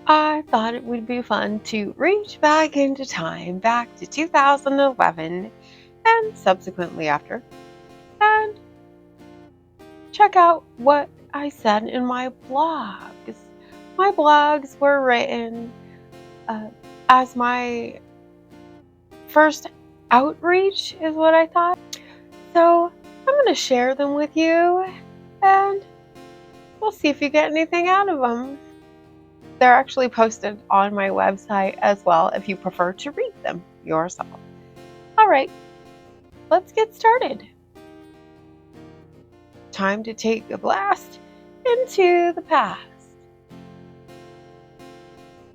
I thought it would be fun to reach back into time, back to 2011 and subsequently after, and check out what I said in my blogs. My blogs were written uh, as my first outreach, is what I thought. So I'm going to share them with you, and we'll see if you get anything out of them. They're actually posted on my website as well if you prefer to read them yourself. All right, let's get started. Time to take a blast into the past.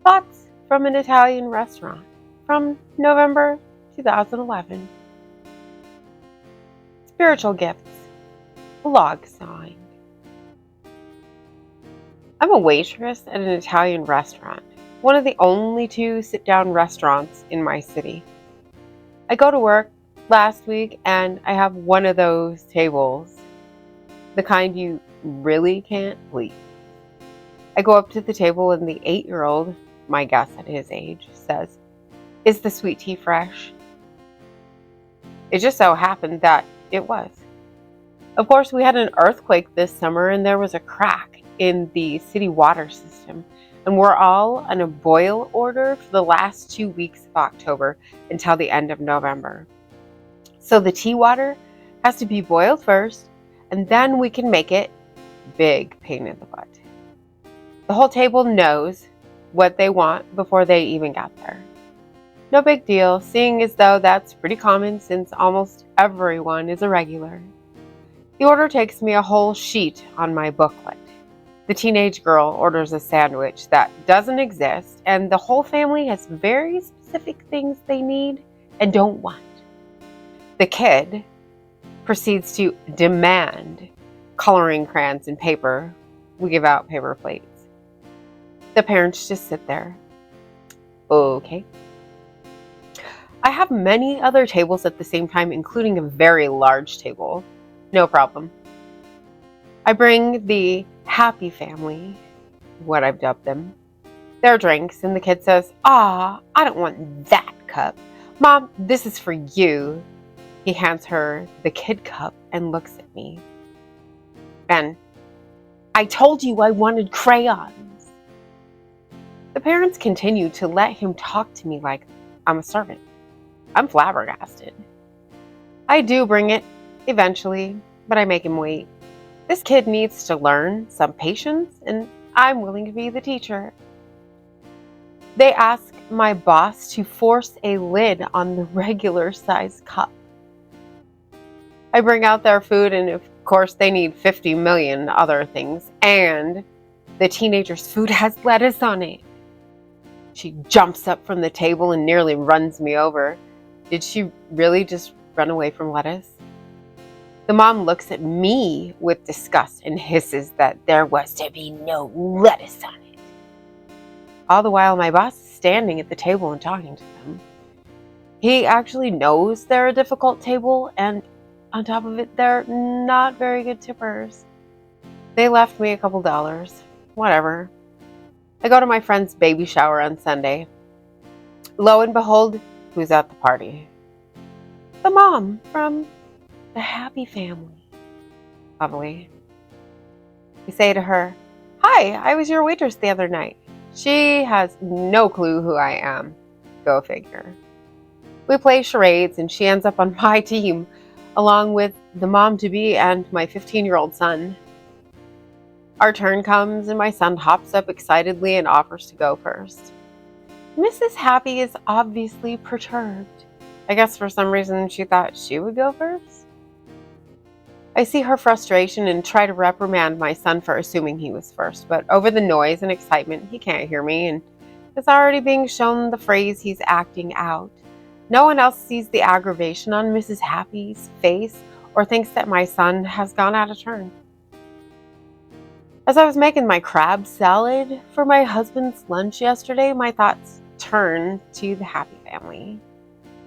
Thoughts from an Italian restaurant from November 2011. Spiritual gifts. Log sign. I'm a waitress at an Italian restaurant, one of the only 2 sit-down restaurants in my city. I go to work last week and I have one of those tables, the kind you really can't please. I go up to the table and the 8-year-old, my guess at his age, says, "Is the sweet tea fresh?" It just so happened that it was. Of course, we had an earthquake this summer and there was a crack in the city water system, and we're all on a boil order for the last 2 weeks of October until the end of November. So the tea water has to be boiled first, and then we can make it. Big pain in the butt. The whole table knows what they want before they even get there. No big deal, seeing as though that's pretty common since almost everyone is a regular. The order takes me a whole sheet on my booklet. The teenage girl orders a sandwich that doesn't exist, and the whole family has very specific things they need and don't want. The kid proceeds to demand coloring crayons and paper. We give out paper plates. The parents just sit there. Okay. I have many other tables at the same time, including a very large table. No problem. I bring the happy family, what I've dubbed them, their drinks, and the kid says, "Ah, I don't want that cup. Mom, this is for you." He hands her the kid cup and looks at me. "Ben, I told you I wanted crayons." The parents continue to let him talk to me like I'm a servant. I'm flabbergasted. I do bring it, eventually, but I make him wait. This kid needs to learn some patience, and I'm willing to be the teacher. They ask my boss to force a lid on the regular size cup. I bring out their food, and of course they need 50 million other things, and the teenager's food has lettuce on it. She jumps up from the table and nearly runs me over. Did she really just run away from lettuce? The mom looks at me with disgust and hisses that there was to be no lettuce on it. All the while, my boss is standing at the table and talking to them. He actually knows they're a difficult table, and on top of it, they're not very good tippers. They left me a couple dollars. Whatever. I go to my friend's baby shower on Sunday. Lo and behold, who's at the party? The mom from the happy family. Lovely. I say to her, "Hi, I was your waitress the other night." She has no clue who I am. Go figure. We play charades and she ends up on my team, along with the mom-to-be and my 15-year-old son. Our turn comes and my son hops up excitedly and offers to go first. Mrs. Happy is obviously perturbed. I guess for some reason she thought she would go first. I see her frustration and try to reprimand my son for assuming he was first, but over the noise and excitement, he can't hear me and is already being shown the phrase he's acting out. No one else sees the aggravation on Mrs. Happy's face or thinks that my son has gone out of turn. As I was making my crab salad for my husband's lunch yesterday, my thoughts turned to the Happy family.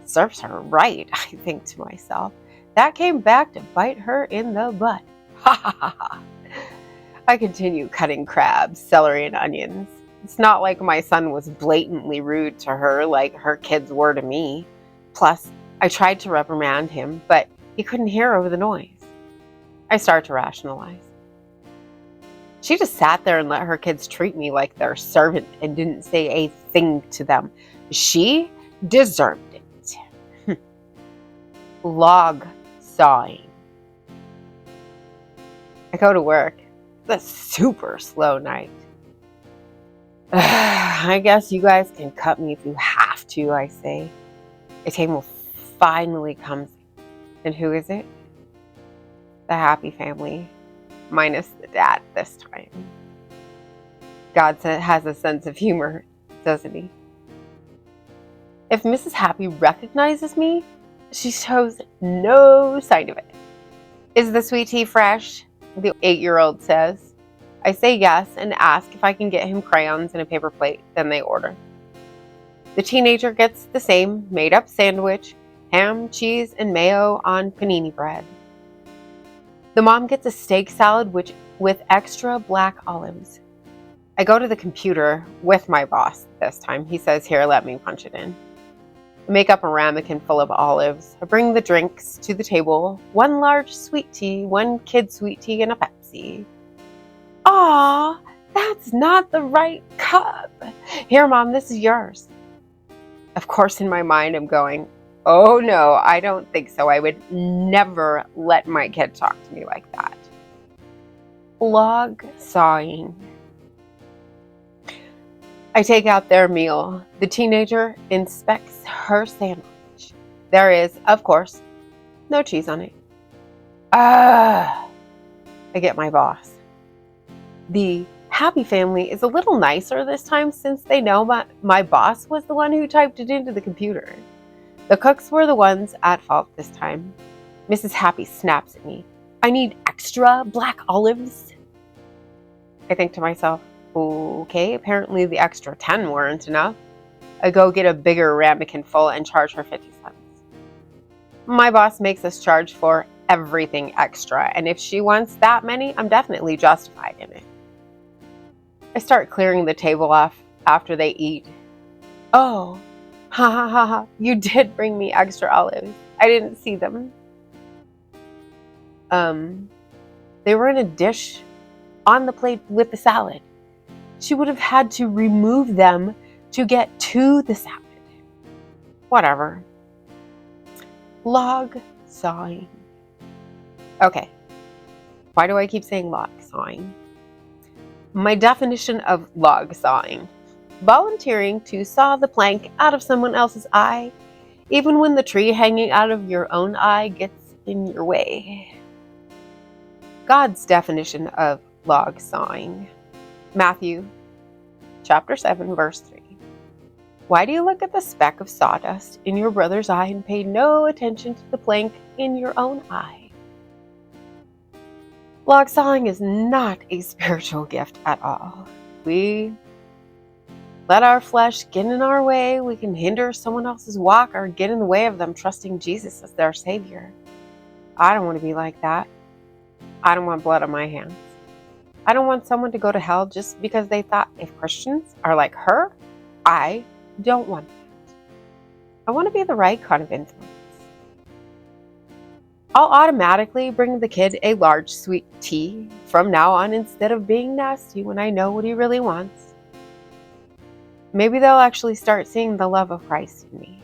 Serves her right, I think to myself. That came back to bite her in the butt. Ha ha ha ha. I continue cutting crabs, celery, and onions. It's not like my son was blatantly rude to her like her kids were to me. Plus, I tried to reprimand him, but he couldn't hear over the noise. I start to rationalize. She just sat there and let her kids treat me like their servant and didn't say a thing to them. She deserved it. Log sawing. I go to work. It's a super slow night. I guess you guys can cut me if you have to, I say. A table finally comes. And who is it? The happy family, minus the dad this time. God has a sense of humor, doesn't he? If Mrs. Happy recognizes me, she shows no sign of it. Is the sweet tea fresh? The 8-year-old says. I say yes and ask if I can get him crayons and a paper plate. Then they order. The teenager gets the same made-up sandwich, ham, cheese, and mayo on panini bread. The mom gets a steak salad with extra black olives. I go to the computer with my boss this time. He says, here, let me punch it in. I make up a ramekin full of olives. I bring the drinks to the table. 1 large sweet tea, 1 kid sweet tea, and a Pepsi. Aw, that's not the right cup. Here, Mom, this is yours. Of course, in my mind, I'm going, oh no, I don't think so. I would never let my kid talk to me like that. Log sawing. I take out their meal. The teenager inspects her sandwich. There is, of course, no cheese on it. I get my boss. The happy family is a little nicer this time since they know my boss was the one who typed it into the computer. The cooks were the ones at fault this time. Mrs. Happy snaps at me. I need extra black olives. I think to myself, okay, apparently the extra 10 weren't enough. I go get a bigger ramekin full and charge her 50 cents. My boss makes us charge for everything extra, and if she wants that many, I'm definitely justified in it. I start clearing the table off after they eat. Oh, ha ha ha ha, you did bring me extra olives. I didn't see them. They were in a dish on the plate with the salad. She would have had to remove them to get to the salad. Whatever. Log sawing. Okay. Why do I keep saying log sawing? My definition of log sawing. Volunteering to saw the plank out of someone else's eye, even when the tree hanging out of your own eye gets in your way. God's definition of log sawing. Matthew chapter 7, verse 3. Why do you look at the speck of sawdust in your brother's eye and pay no attention to the plank in your own eye? Log sawing is not a spiritual gift at all. We let our flesh get in our way. We can hinder someone else's walk or get in the way of them trusting Jesus as their Savior. I don't want to be like that. I don't want blood on my hands. I don't want someone to go to hell just because they thought if Christians are like her. I don't want that. I want to be the right kind of influence. I'll automatically bring the kid a large sweet tea from now on instead of being nasty when I know what he really wants. Maybe they'll actually start seeing the love of Christ in me.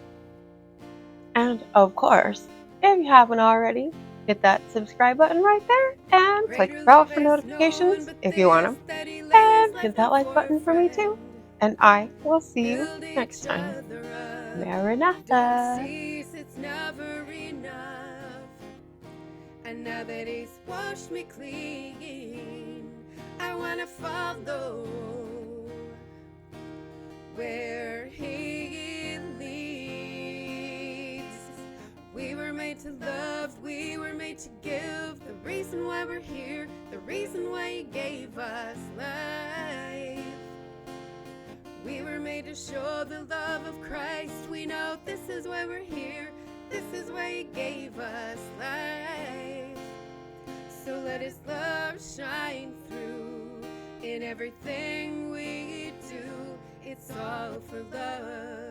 And of course, if you haven't already, hit that subscribe button right there and click the bell for notifications if you want them. And hit that like button for me too. And I will see you next time. Maranatha. And now that he's washed me clean, I want to follow where he leads. We were made to love, we were made to give. The reason why we're here, the reason why he gave us life. We were made to show the love of Christ. We know this is why we're here. This is why he gave us life. So let his love shine through in everything we do. it's all for love.